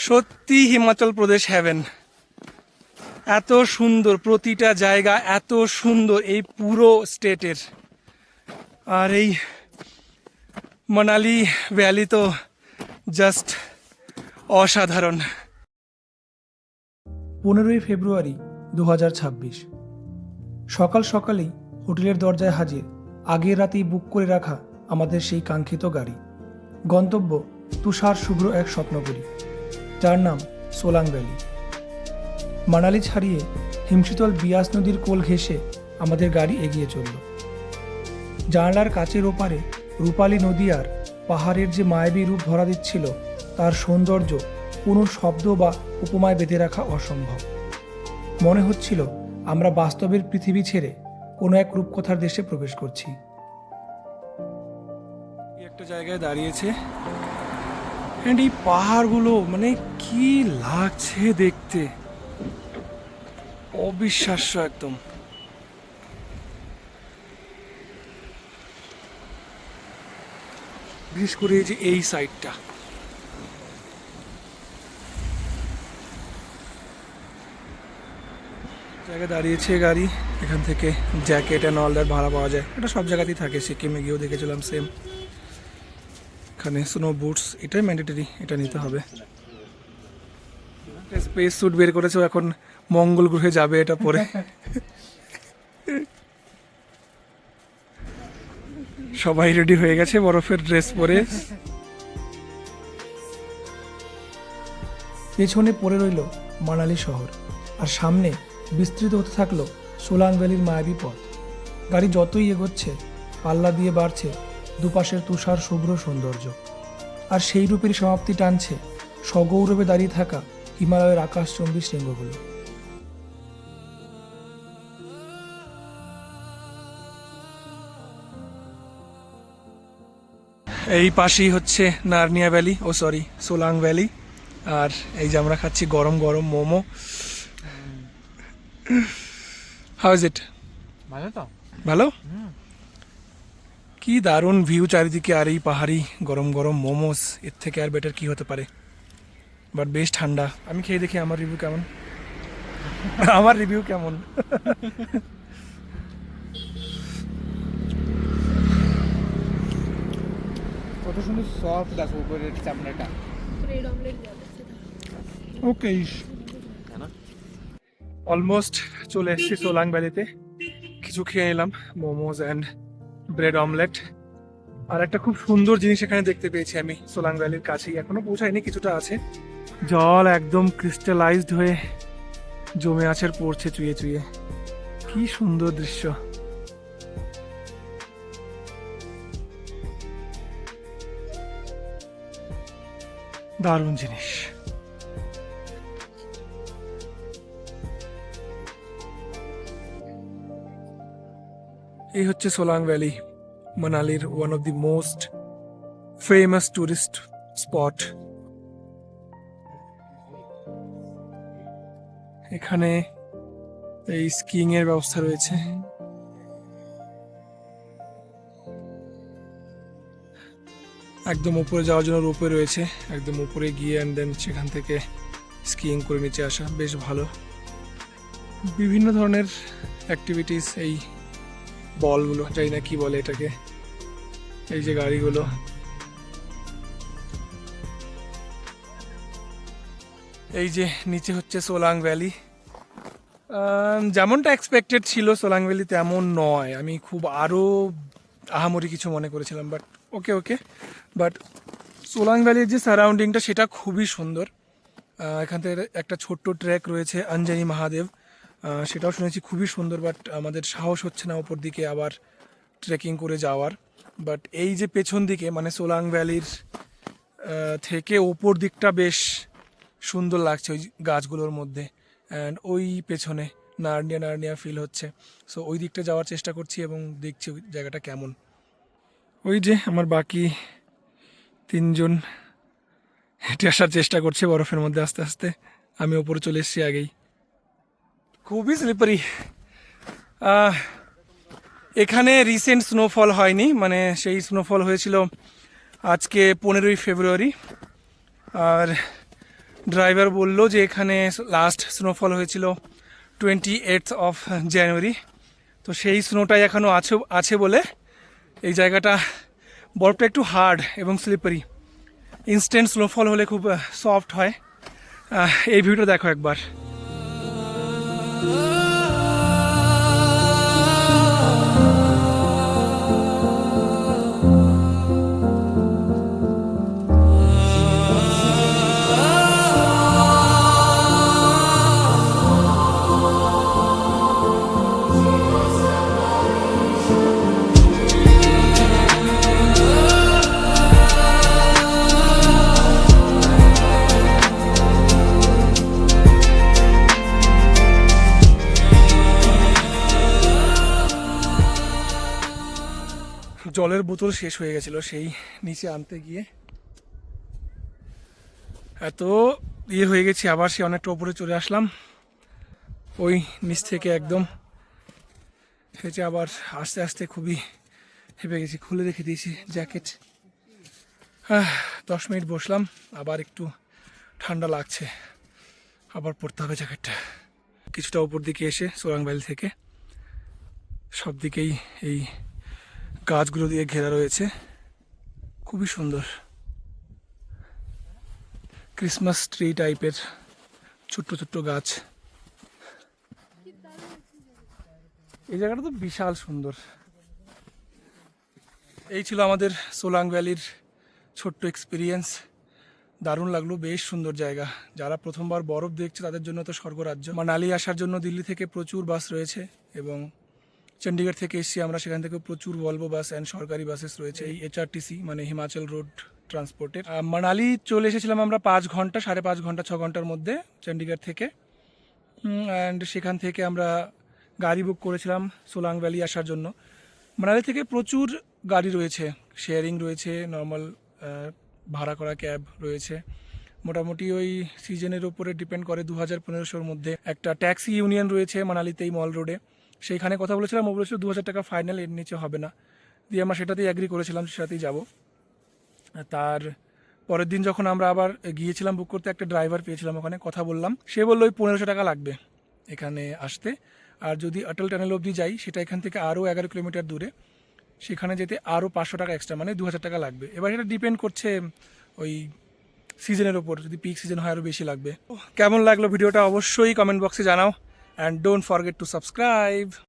সত্যি হিমাচল প্রদেশ হ্যাভেন। এত সুন্দর প্রতিটা জায়গা, এত সুন্দর এই পুরো স্টেটের। আর এই মানালি ভ্যালি তো জাস্ট অসাধারণ। 15ই ফেব্রুয়ারি 2026। সকাল সকালেই হোটেলের দরজায় হাজির আগের রাতেই বুক করে রাখা আমাদের সেই কাঙ্ক্ষিত গাড়ি। গন্তব্য তুষার শুভ্র এক স্বপ্নপুরী, যার নাম সোলাং ভ্যালি। মানালি ছাড়িয়ে হিমশীতল বিয়াস নদীর কোল ঘেঁষে আমাদের গাড়ি এগিয়ে চলল। জানালার কাচের ওপারে রূপালী নদী আর পাহাড়ের যে মায়াবী রূপ ধরা দিচ্ছিল, তার সৌন্দর্য কোনো শব্দ বা উপমায় বেঁধে রাখা অসম্ভব। মনে হচ্ছিল আমরা বাস্তবের পৃথিবী ছেড়ে কোনো এক রূপকথার দেশে প্রবেশ করছি। একটা জায়গায় দাঁড়িয়েছে, এন্ড এই পাহাড়গুলো মানে কি লাগছে দেখতে, অবিশ্বাস্য একদম। বিশেষ করে এই যে এই সাইডটা, জায়গায় দাঁড়িয়েছে গাড়ি। এখান থেকে জ্যাকেট অ্যান্ড অল দ্যাট ভাড়া পাওয়া যায়। এটা সব জায়গাতেই থাকে, সিকিমে গিয়েও দেখেছিলাম সেম। এখানে স্নো বুটস, এটাই ম্যান্ডেটরি, এটা নিতে হবে। স্পেস স্যুট বের করেছে, এখন মঙ্গল গ্রহে যাবে এটা পরে। সবাই রেডি হয়ে গেছে বরফের ড্রেস পরে। পেছনে পড়ে রইল মানালি শহর, আর সামনে বিস্তৃত হতে থাকলো সোলাং ভ্যালির মায়াবী পথ। গাড়ি যতই এগোচ্ছে, পাল্লা দিয়ে বাড়ছে দুপাশের তুষার শুভ্র সৌন্দর্য, আর সেই রূপের সমাপ্তি টানছে সগৌরবে দাঁড়িয়ে থাকা হিমালয়ের আকাশচুম্বী শৃঙ্গগুলো। এই পাশেই হচ্ছে নার্নিয়া ভ্যালি, ও সরি সোলাং ভ্যালি। আর এই যে আমরা খাচ্ছি গরম গরম মোমো। How is it? ভালো তো। ভালো? কি দারুণ ভিউ চারিদিকে, আর এই পাহাড়ি গরম গরম মোমোস, এর থেকে আর বেটার কি হতে পারে। বাট বেশ ঠান্ডা। আমি খেয়ে দেখি আমার রিভিউ কেমন। আমার রিভিউ কেমন? কত সুন্দর সফট দেখো উপরের চামড়াটা। ওকে, অলমোস্ট চলে এসেছি সোলাং ভ্যালিতে। কিছু খেয়ে নিলাম, মোমোজ অ্যান্ড ব্রেড অমলেট। আর একটা খুব সুন্দর জিনিস এখানে দেখতে পেয়েছি আমি সোলাং ভ্যালির কাছেই, এখনো পৌঁছায়নি, কিছুটা আছে। জল একদম ক্রিস্টালাইজড হয়ে জমে আছে আর পড়ছে চুয়ে চুয়ে। কি সুন্দর দৃশ্য। দারুণ জিনিস। এই হচ্ছে সোলাং ভ্যালি, মানালির one of the most famous tourist spot. এখানে এই স্কিইং এর ব্যবস্থা রয়েছে। একদম উপরে যাওয়ার জন্য রোপওয়ে রয়েছে, একদম উপরে গিয়ে অ্যান্ড দেন সেখান থেকে স্কিইং করে নিচে আসা, বেশ ভালো। বিভিন্ন ধরনের অ্যাক্টিভিটিস, এই বলগুলো জানি না কি বলে এটাকে, এই যে গাড়িগুলো। এই যে নিচে হচ্ছে সোলাং ভ্যালি। যেমনটা এক্সপেক্টেড ছিল সোলাং ভ্যালি তেমন নয়। আমি খুব আরও আহামরি কিছু মনে করেছিলাম, but okay okay. But Solang ভ্যালির যে সারাউন্ডিংটা সেটা খুবই সুন্দর। এখান থেকে একটা ছোট্ট ট্রেক রয়েছে অঞ্জনি মহাদেব, সেটাও শুনেছি খুবই সুন্দর। বাট আমাদের সাহস হচ্ছে না ওপর দিকে আবার ট্রেকিং করে যাওয়ার। বাট এই যে পেছন দিকে মানে সোলাং ভ্যালির থেকে ওপর দিকটা বেশ সুন্দর লাগছে ওই গাছগুলোর মধ্যে। অ্যান্ড ওই পেছনে নার্নিয়া নার্নিয়া ফিল হচ্ছে। সো ওই দিকটা যাওয়ার চেষ্টা করছি এবং দেখছি ওই জায়গাটা কেমন। ওই যে আমার বাকি তিনজন হেঁটে আসার চেষ্টা করছে বরফের মধ্যে আস্তে আস্তে। আমি ওপরে চলে এসেছি আগেই। খুবই স্লিপারি। এখানে রিসেন্ট স্নোফল হয়নি, মানে সেই স্নোফল হয়েছিল আজকে 15ই ফেব্রুয়ারি। আর ড্রাইভার বললো যে এখানে লাস্ট স্নোফল হয়েছিল 28th অফ জানুয়ারি। তো সেই স্নোটাই এখনও আছে বলে এই জায়গাটা, বরফটা একটু হার্ড এবং স্লিপারি। ইনস্ট্যান্ট স্নোফল হলে খুব সফট হয়। এই ভিউটা দেখো একবার। জলের বোতল শেষ হয়ে গেছিল সেই নিচে আনতে গিয়ে, এত হয়ে গেছি, আবার সে অনেকটা উপরে চলে আসলাম। ওই নিচ থেকে একদম হেঁটে আবার আস্তে আস্তে খুবই হেঁপে গেছি। খুলে রেখে দিয়েছি জ্যাকেট। 10 মিনিট বসলাম, আবার একটু ঠান্ডা লাগছে, আবার পরতে হবে জ্যাকেটটা। কিছুটা উপর দিকে এসে সোলাং ভ্যালি থেকে সব দিকেই এই গাছগুলো দিয়ে ঘেরা রয়েছে, খুবই সুন্দর। ক্রিসমাস ট্রি টাইপের ছোট্ট ছোট্ট গাছ। এই জায়গাটা তো বিশাল সুন্দর। এই ছিল আমাদের সোলাং ভ্যালির ছোট্ট এক্সপিরিয়েন্স। দারুণ লাগলো, বেশ সুন্দর জায়গা। যারা প্রথমবার বরফ দেখছে তাদের জন্য তো স্বর্গরাজ্য। মানালি আসার জন্য দিল্লি থেকে প্রচুর বাস রয়েছে, এবং চণ্ডীগড় থেকে এসেছি আমরা, সেখান থেকে প্রচুর ভলভো বাস অ্যান্ড সরকারি বাসেস রয়েছে। এই HRTC মানে হিমাচল রোড ট্রান্সপোর্টের। মানালি চলে এসেছিলাম আমরা 5 ঘন্টা, 5.5 ঘন্টা, 6 ঘন্টার মধ্যে চণ্ডীগড় থেকে। অ্যান্ড সেখান থেকে আমরা গাড়ি বুক করেছিলাম সোলাং ভ্যালি আসার জন্য। মানালি থেকে প্রচুর গাড়ি রয়েছে, শেয়ারিং রয়েছে, নর্মাল ভাড়া করা ক্যাব রয়েছে। মোটামুটি ওই সিজনের উপরে ডিপেন্ড করে। 2000-1500-র মধ্যে একটা ট্যাক্সি ইউনিয়ন রয়েছে মানালিতেই, মল রোডে। সেইখানে কথা বলেছিলাম, ও বলেছিল 2000 টাকা ফাইনাল, এর নিচে হবে না। দিয়ে আমরা সেটাতেই অ্যাগ্রি করেছিলাম, সেটাতেই যাব। তার পরের দিন যখন আমরা আবার গিয়েছিলাম বুক করতে, একটা ড্রাইভার পেয়েছিলাম ওখানে, কথা বললাম। সে বললো ওই 1500 টাকা লাগবে এখানে আসতে। আর যদি অটল টানেল অবধি যাই, সেটা এখান থেকে আরও 11 কিলোমিটার দূরে, সেখানে যেতে আরও 500 টাকা এক্সট্রা, মানে 2000 টাকা লাগবে। এবার এটা ডিপেন্ড করছে ওই সিজনের ওপর, যদি পিক সিজন হয় আরও বেশি লাগবে। কেমন লাগলো ভিডিওটা অবশ্যই কমেন্ট বক্সে জানাও, and don't forget to subscribe.